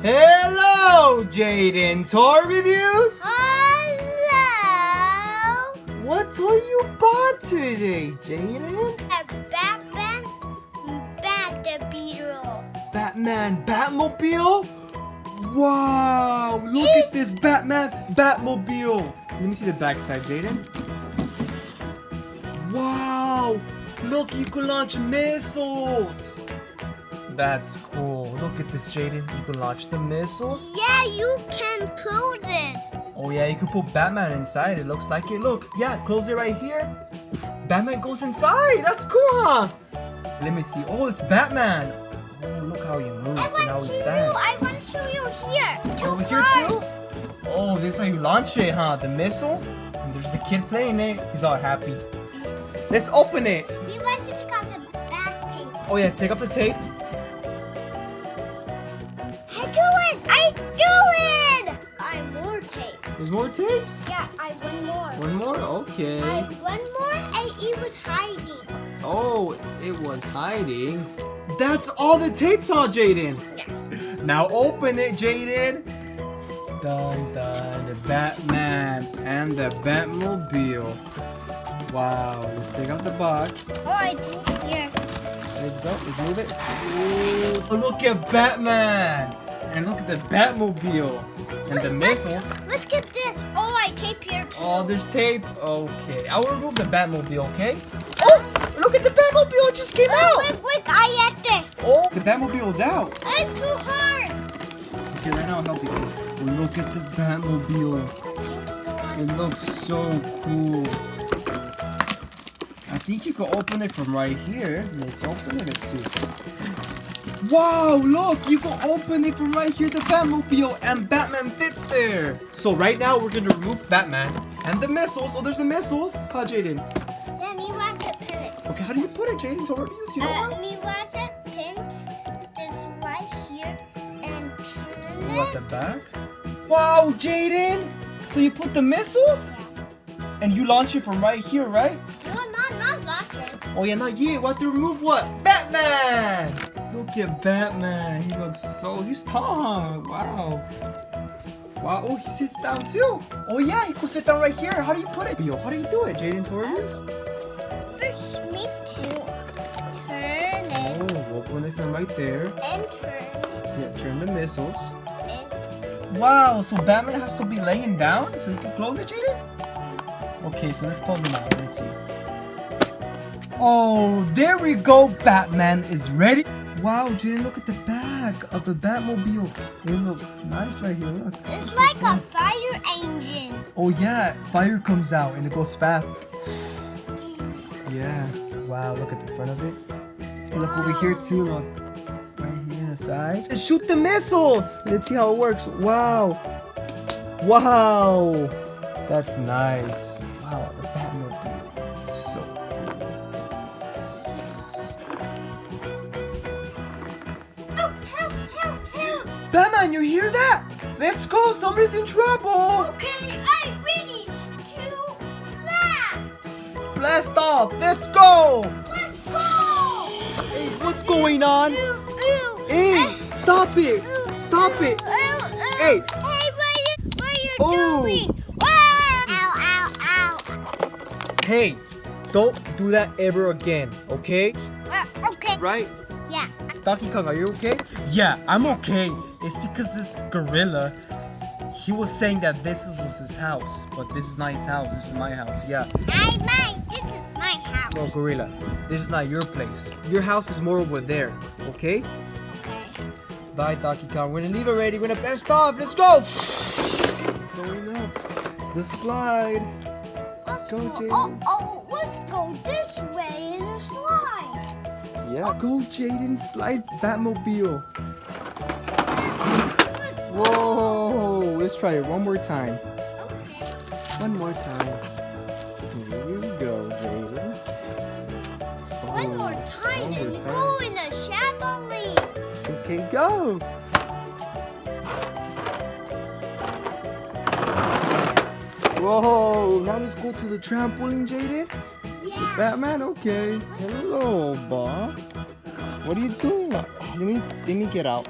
Hello, Jayden. Toy reviews? Hello! What toy you bought today, Jayden? A Batman Batmobile. Batman Batmobile? Wow, look at this Batman Batmobile. Let me see the back side, Jayden. Wow, look, you can launch missiles. That's cool. Look at this, Jayden. You can launch the missiles. Yeah, you can close it. Oh yeah, you can put Batman inside. It looks like it. Look, yeah, close it right here. Batman goes inside. That's cool, huh? Let me see. Oh, it's Batman. Oh, look how he moves and how he stands. I want to show you here. Over here too? Oh, this is how you launch it, huh? The missile. And there's the kid playing it. He's all happy. Let's open it. We want to take off the back tape. Oh yeah, take off the tape. I do it! I more tape. There's more tapes? Yeah, I one more. One more? Okay. One more and it was hiding. Oh, it was hiding. That's all the tapes, huh, Jayden? Yeah. Now open it, Jayden. Dun dun, the Batman and the Batmobile. Wow, let's take out the box. Oh, I did here. Let's go, let's move it. Ooh, look at Batman. And look at the Batmobile. And the missiles. Let's get this. Oh, I tape here too. Oh, there's tape. Okay, I will remove the Batmobile, okay? Oh, look at the Batmobile, it just came out. Quick, I have this. Oh, the Batmobile's out. It's too hard. Okay, right now I'll help you. Look at the Batmobile. It looks so cool. I think you can open it from right here. Let's open it. Let's see. Wow, look, you can open it from right here, the Batmobile, and Batman fits there. So right now we're gonna remove Batman and the missiles. Oh, there's the missiles. Huh, Jayden? Yeah, me want to pin it. Okay, how do you put it, Jayden? So reviews, you know what? Me want to pin this right here and turn At the back. Wow, Jayden! So you put the missiles? And you launch it from right here, right? No, not launch it. Oh yeah, not yet. We have to remove what? Batman! Look at Batman. He looks he's tall. Wow. Wow, oh, he sits down too. Oh yeah, he could sit down right here. How do you put it? Yo, how do you do it, Jayden Torres? First, me to turn it Oh, open it from right there. and turn Yeah, turn the missiles. it. Wow, so Batman has to be laying down so you can close it, Jayden? Okay, so let's close it now. Let's see. Oh, there we go. Batman is ready. Wow, Jayden, look at the back of the Batmobile. It looks nice right here. Look. It's like a fire engine. Oh yeah, fire comes out and it goes fast. Yeah. Wow, look at the front of it. And look over here too. Look. Right here on the side. And shoot the missiles. Let's see how it works. Wow. Wow. That's nice. Wow, the Batmobile. So Help, help, help, help. Batman, you hear that? Let's go. Somebody's in trouble. Okay, I'm ready to blast. Blast off. Let's go. Let's go. Hey, what's going on? Hey, stop it. Stop it. Hey. Hey, what are you Oh. doing? Wow. Ow, ow, ow. Hey, don't do that ever again, okay? Okay. Right? Yeah. Donkey Kong, are you okay? Yeah, I'm okay. It's because this gorilla, he was saying that this was his house, but this is not his house. This is my house. Yeah. This is my house. No, gorilla, this is not your place. Your house is more over there, okay? Okay. Bye, Donkey Kong. We're gonna leave already. We're gonna blast off. Let's go. It's going up the slide. Let's Go, Jayden. let's go this way in the slide. Yeah, go, Jayden. Slide Batmobile. Whoa! Let's try it one more time. Okay. One more time. Here you go, Jayden. One more time one more and time. go in the Chevrolet. Okay, go. Whoa! Now let's go to the trampoline, Jayden. Yeah. Batman, okay. Hello, Bob. What are you doing? Let me get out.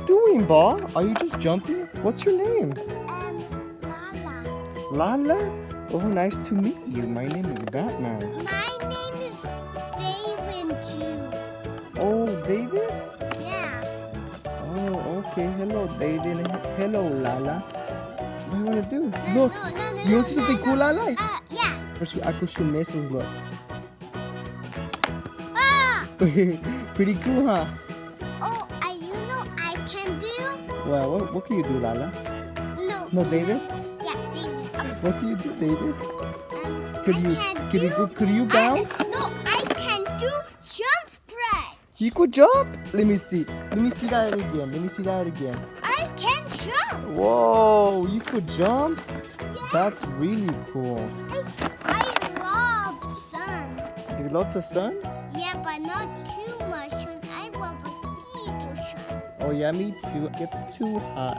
doing, Ba? Are you just jumping? What's your name? Lala. Lala? Oh, nice to meet you. My name is Batman. My name is David too. Oh, David? Yeah. Oh, okay. Hello, David. Hello, Lala. What do you want to do? No, Look. no, You want to see something cool, Lala? yeah. I could shoot missiles, look. Ah! Pretty cool, huh? Oh, I can do? Well, what can you do, Lala? No. No, David? Yeah, David. What can you do, David? I Could you bounce? No, I can do jump spread. You could jump? Let me see. Let me see that again. I can jump. Whoa, you could jump? Yeah. That's really cool. I love sun. You love the sun? Yeah, but not too much sun. I love a little sun. Oh yeah, me too. It gets too hot.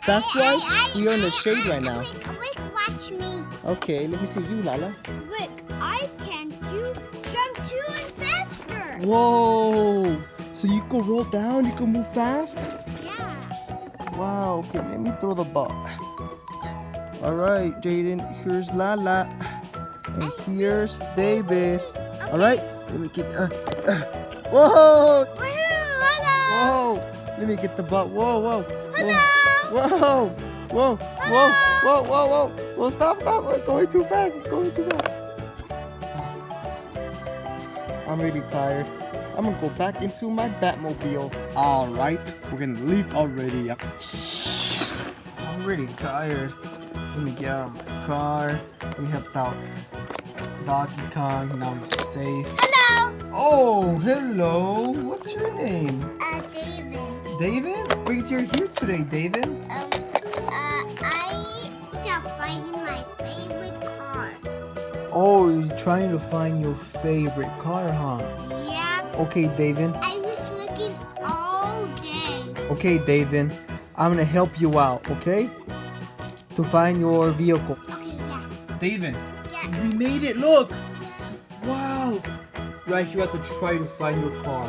That's why we are in the shade right now. Rick, watch me. Okay, let me see you, Lala. Rick, I can do jump too and faster. Whoa! So you can roll down, you can move fast? Yeah. Wow, okay, let me throw the ball. Alright, Jayden, here's Lala. And here's David. Okay. Alright, let me get whoa! Hello. Whoa! Let me get the ball. Whoa! Hello. Whoa! Whoa, stop. It's going too fast. I'm really tired. I'm gonna go back into my Batmobile. Alright, we're gonna leave already. I'm really tired. Let me get out of my car. Let me help out Donkey Kong. Now he's safe. Hello. Oh, hello. What's your name? David. David? Wait, you're here today, David. I'm finding my favorite car. Oh, you're trying to find your favorite car, huh? Yeah. Okay, David. I was looking all day. Okay, David. I'm gonna help you out, okay? To find your vehicle. Okay, yeah. David, Yeah. we made it, look! Wow! Right here, you have to try to find your car.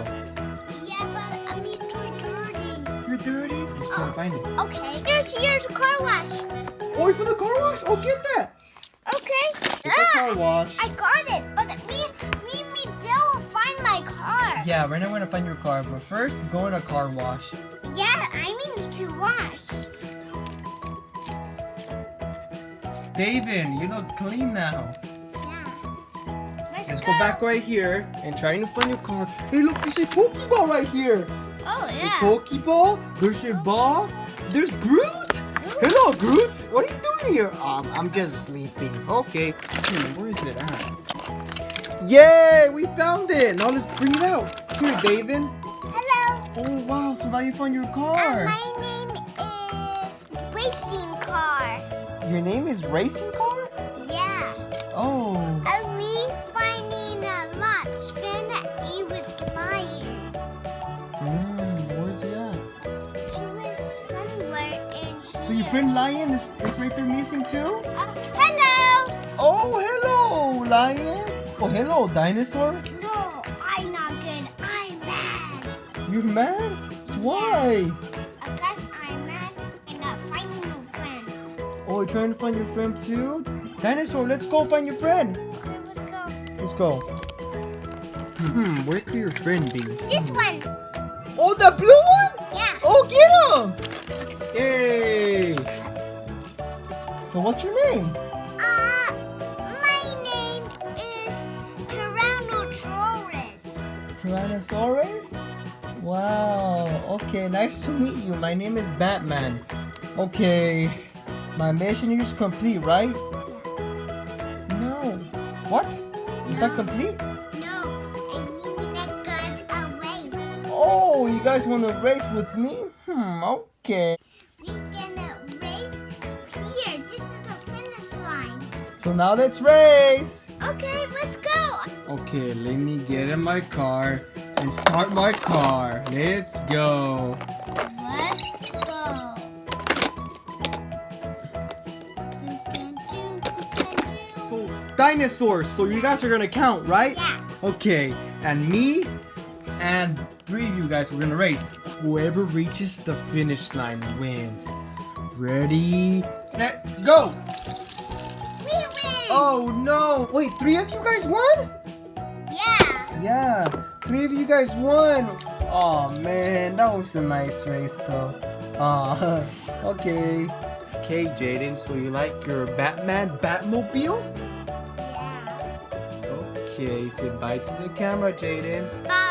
Yeah, but I'm dirty. You're dirty? Let's try to find it. Okay, here's a car wash. Oh, for the car wash? Oh, get that! Okay. Get the car wash. I got it, but me will find my car. Yeah, right now we're gonna find your car, but first, go in a car wash. Yeah, I mean to wash. David, you look clean now. Yeah. Let's go back right here and trying to find your car. Hey, look, there's a Pokeball right here. Oh, A yeah. Pokeball. There's a ball. There's Groot. Hello, Groot. What are you doing here? I'm just sleeping. Okay. Where is it at? Yay, we found it. Now let's bring it out. Here, David. Hello. Oh, wow. So now you found your car. My name is Racing Car. Your name is Racing Car? Yeah. Oh. We finding a lot. Then he was lying. Where's he at? He was somewhere in here. So your friend Lion is right there missing too? Hello. Oh, hello, Lion. Oh, hello, dinosaur. No, I'm not good. I'm mad. You're mad? Why? Because I'm mad and not finding no friend. Oh, you're trying to find your friend too? Dinosaur, let's go find your friend. Okay, let's go. Let's go. Where could your friend be? This one. Oh, the blue one? Yeah. Oh, get him! Yay! So what's your name? My name is Tyrannosaurus. Tyrannosaurus? Wow, okay, nice to meet you. My name is Batman. Okay, my mission here is complete, right? No. What? Is that complete? No, and you got a race. Oh, you guys want to race with me? Okay. We gonna race here. This is the finish line. So now let's race. Okay, let's go. Okay, let me get in my car and start my car. Let's go. Let's go. So, dinosaurs. So you guys are gonna count, right? Yeah. Okay, and me and 3 of you guys, we're gonna race. Whoever reaches the finish line wins. Ready, set, go! We win! Oh no! Wait, 3 of you guys won? Yeah! Yeah, 3 of you guys won. Oh man, that was a nice race though. Okay. Okay, Jayden, so you like your Batmobile? Yeah. Okay, say bye to the camera, Jayden. Bye!